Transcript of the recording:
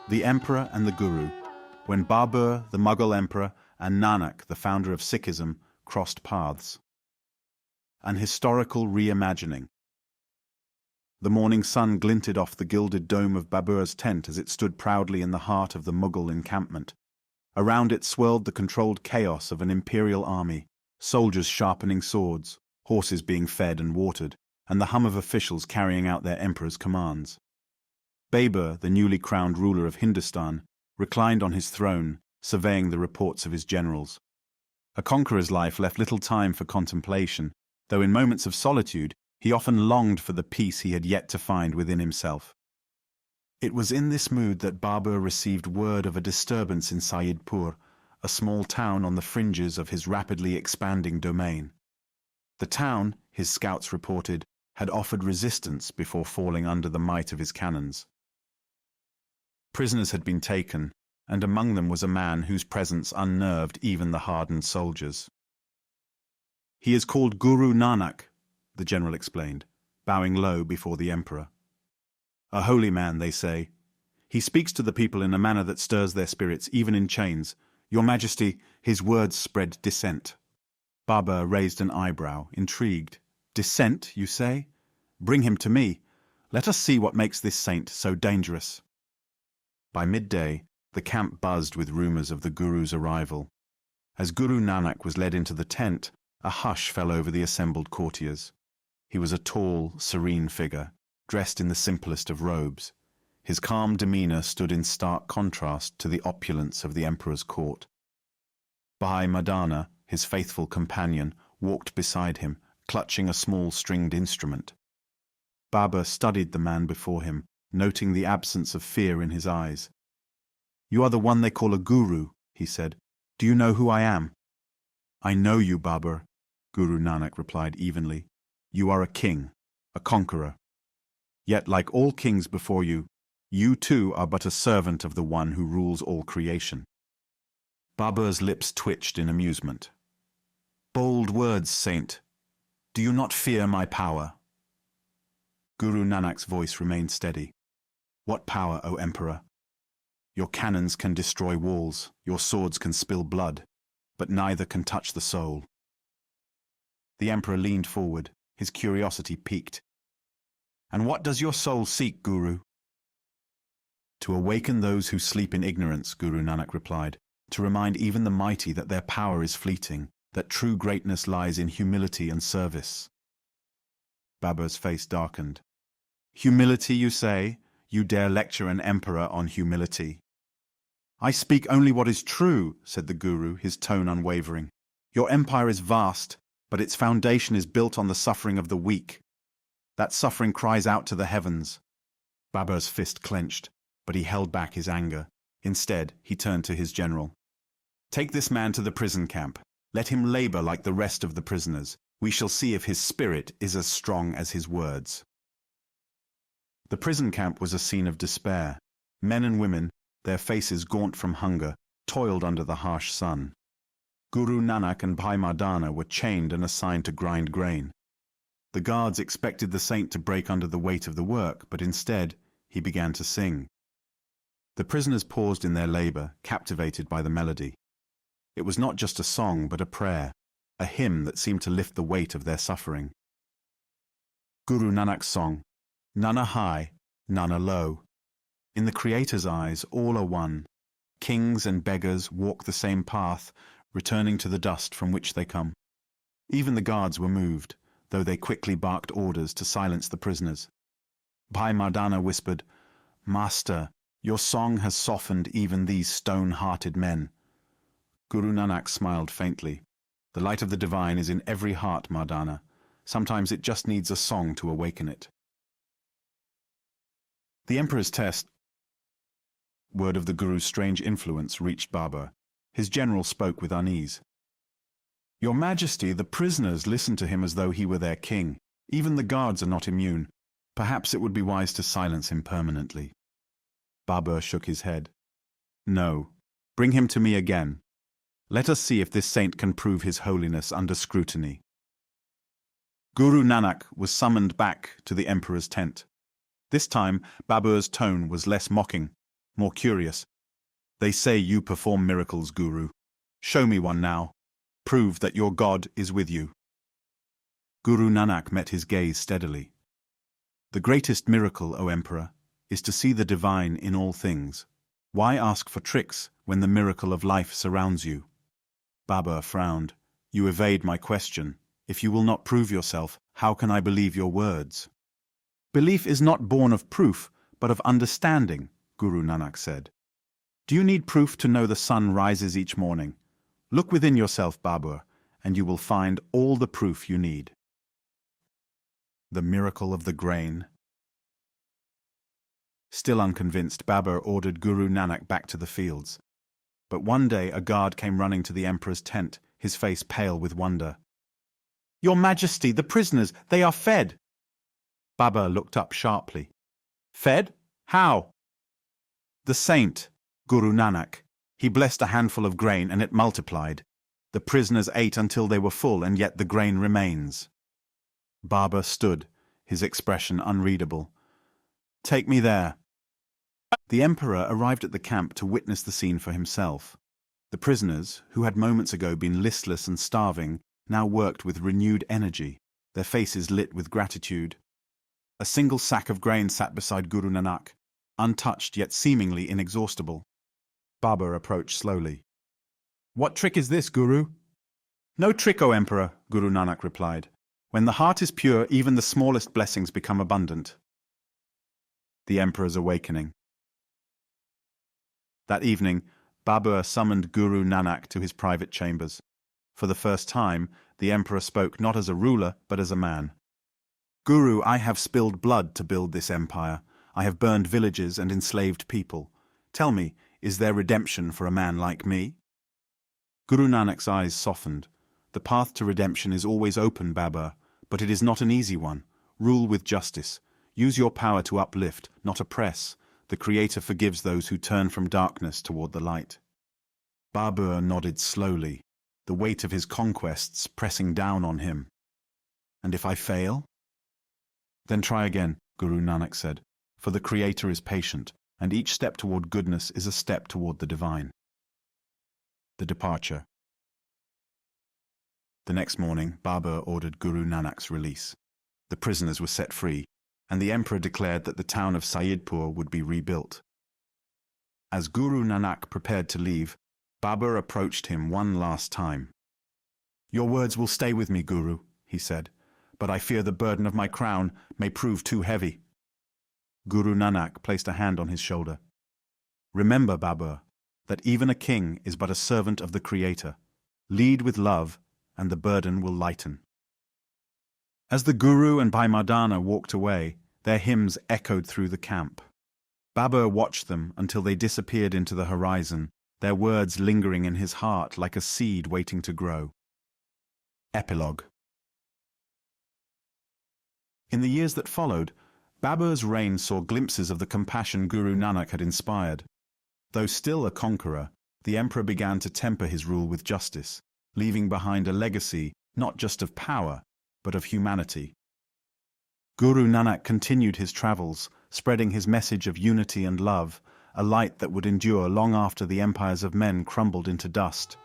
The Emperor and the Guru, when Babur, the Mughal emperor, and Nanak, the founder of Sikhism, crossed paths. An historical reimagining. The morning sun glinted off the gilded dome of Babur's tent as it stood proudly in the heart of the Mughal encampment. Around it swirled the controlled chaos of an imperial army, soldiers sharpening swords, horses being fed and watered, and the hum of officials carrying out their emperor's commands. Babur, the newly crowned ruler of Hindustan, reclined on his throne, surveying the reports of his generals. A conqueror's life left little time for contemplation, though in moments of solitude he often longed for the peace he had yet to find within himself. It was in this mood that Babur received word of a disturbance in Sayyidpur, a small town on the fringes of his rapidly expanding domain. The town, his scouts reported, had offered resistance before falling under the might of his cannons. Prisoners had been taken, and among them was a man whose presence unnerved even the hardened soldiers. "He is called Guru Nanak," the general explained, bowing low before the emperor. "A holy man, they say. He speaks to the people in a manner that stirs their spirits, even in chains. Your Majesty, his words spread dissent." Babur raised an eyebrow, intrigued. "Dissent, you say? Bring him to me. Let us see what makes this saint so dangerous." By midday, the camp buzzed with rumors of the Guru's arrival. As Guru Nanak was led into the tent, a hush fell over the assembled courtiers. He was a tall, serene figure, dressed in the simplest of robes. His calm demeanor stood in stark contrast to the opulence of the emperor's court. Bhai Mardana, his faithful companion, walked beside him, clutching a small stringed instrument. Babur studied the man before him, noting the absence of fear in his eyes. "You are the one they call a guru," he said. "Do you know who I am?" "I know you, Babur," Guru Nanak replied evenly. "You are a king, a conqueror. Yet, like all kings before you, you too are but a servant of the one who rules all creation." Babur's lips twitched in amusement. "Bold words, saint. Do you not fear my power?" Guru Nanak's voice remained steady. "What power, O Emperor? Your cannons can destroy walls, your swords can spill blood, but neither can touch the soul." The Emperor leaned forward, his curiosity piqued. "And what does your soul seek, Guru?" "To awaken those who sleep in ignorance," Guru Nanak replied, "to remind even the mighty that their power is fleeting, that true greatness lies in humility and service." Babur's face darkened. "Humility, you say? You dare lecture an emperor on humility?" "I speak only what is true," said the Guru, his tone unwavering. "Your empire is vast, but its foundation is built on the suffering of the weak. That suffering cries out to the heavens." Babur's fist clenched, but he held back his anger. Instead, he turned to his general. "Take this man to the prison camp. Let him labor like the rest of the prisoners. We shall see if his spirit is as strong as his words." The prison camp was a scene of despair. Men and women, their faces gaunt from hunger, toiled under the harsh sun. Guru Nanak and Bhai Mardana were chained and assigned to grind grain. The guards expected the saint to break under the weight of the work, but instead, he began to sing. The prisoners paused in their labor, captivated by the melody. It was not just a song, but a prayer, a hymn that seemed to lift the weight of their suffering. Guru Nanak's song, "None are high, none are low. In the Creator's eyes, all are one. Kings and beggars walk the same path, returning to the dust from which they come." Even the guards were moved, though they quickly barked orders to silence the prisoners. Bhai Mardana whispered, "Master, your song has softened even these stone-hearted men." Guru Nanak smiled faintly. "The light of the divine is in every heart, Mardana. Sometimes it just needs a song to awaken it." The emperor's test. Word of the Guru's strange influence reached Babur. His general spoke with unease. "Your Majesty, the prisoners listen to him as though he were their king. Even the guards are not immune. Perhaps it would be wise to silence him permanently." Babur shook his head. "No. Bring him to me again. Let us see if this saint can prove his holiness under scrutiny." Guru Nanak was summoned back to the emperor's tent. This time, Babur's tone was less mocking, more curious. They say you perform miracles, Guru. Show me one now. Prove that your God is with you. Guru Nanak met his gaze steadily. The greatest miracle, O Emperor, is to see the divine in all things. Why ask for tricks when the miracle of life surrounds you? Babur frowned. You evade my question. If you will not prove yourself, how can I believe your words? Belief is not born of proof, but of understanding, Guru Nanak said. Do you need proof to know the sun rises each morning? Look within yourself, Babur, and you will find all the proof you need. The miracle of the grain. Still unconvinced, Babur ordered Guru Nanak back to the fields. But one day a guard came running to the emperor's tent, his face pale with wonder. Your Majesty, the prisoners, they are fed. Babur looked up sharply. Fed? How? The saint, Guru Nanak. He blessed a handful of grain and it multiplied. The prisoners ate until they were full, and yet the grain remains. Babur stood, his expression unreadable. Take me there. The emperor arrived at the camp to witness the scene for himself. The prisoners, who had moments ago been listless and starving, now worked with renewed energy, their faces lit with gratitude. A single sack of grain sat beside Guru Nanak, untouched yet seemingly inexhaustible. Babur approached slowly. What trick is this, Guru? No trick, O Emperor, Guru Nanak replied. When the heart is pure, even the smallest blessings become abundant. The Emperor's awakening. That evening, Babur summoned Guru Nanak to his private chambers. For the first time, the Emperor spoke not as a ruler, but as a man. Guru, I have spilled blood to build this empire. I have burned villages and enslaved people. Tell me, is there redemption for a man like me? Guru Nanak's eyes softened. The path to redemption is always open, Babur, but it is not an easy one. Rule with justice. Use your power to uplift, not oppress. The Creator forgives those who turn from darkness toward the light. Babur nodded slowly, the weight of his conquests pressing down on him. And if I fail? Then try again, Guru Nanak said, for the Creator is patient, and each step toward goodness is a step toward the divine. The departure. The next morning, Babur ordered Guru Nanak's release. The prisoners were set free, and the emperor declared that the town of Sayyidpur would be rebuilt. As Guru Nanak prepared to leave, Babur approached him one last time. Your words will stay with me, Guru, he said, but I fear the burden of my crown may prove too heavy. Guru Nanak placed a hand on his shoulder. Remember, Babur, that even a king is but a servant of the Creator. Lead with love, and the burden will lighten. As the Guru and Bhai Mardana walked away, their hymns echoed through the camp. Babur watched them until they disappeared into the horizon, their words lingering in his heart like a seed waiting to grow. Epilogue. In the years that followed, Babur's reign saw glimpses of the compassion Guru Nanak had inspired. Though still a conqueror, the emperor began to temper his rule with justice, leaving behind a legacy not just of power, but of humanity. Guru Nanak continued his travels, spreading his message of unity and love, a light that would endure long after the empires of men crumbled into dust.